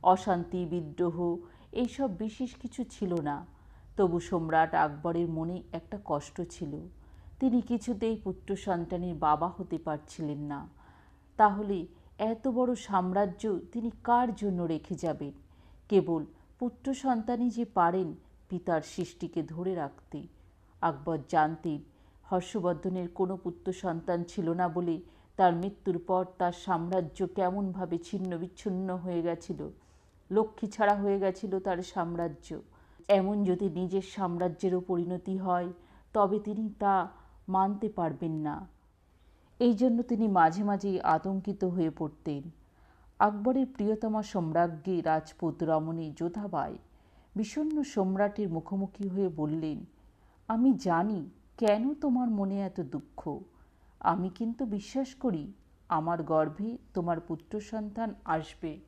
অশান্তি, বিদ্রোহ এইসব বিশেষ কিছু ছিল না। তবু সম্রাট আকবরের মনে একটা কষ্ট ছিল। তিনি কিছুতেই পুত্র সন্তানের বাবা হতে পারছিলেন না। তাহলে এত বড় সাম্রাজ্য তিনি কার জন্য রেখে যাবেন? কেবল পুত্র সন্তানই যে পারেন পিতার সৃষ্টিকে ধরে রাখতে। আকবর জানতেন হর্ষবর্ধনের কোনো পুত্র সন্তান ছিল না বলে তার মৃত্যুর পর তার সাম্রাজ্য কেমনভাবে ছিন্ন বিচ্ছিন্ন হয়ে গেছিল। লক্ষ্মী ছাড়া হয়ে গেছিল তার সাম্রাজ্য। এমন যদি নিজের সাম্রাজ্যেরও পরিণতি হয় তবে তিনি তা মানতে পারবেন না। এই জন্য তিনি মাঝে মাঝেই আতঙ্কিত হয়ে পড়তেন। আকবরের প্রিয়তমা সম্রাজ্ঞী রাজপুত রমণী যোধাবাই বিষণ্ণ সম্রাটের মুখোমুখি হয়ে বললেন, আমি জানি কেন তোমার মনে এত দুঃখ। আমি কিন্তু বিশ্বাস করি আমার গর্ভে তোমার পুত্র সন্তান আসবে।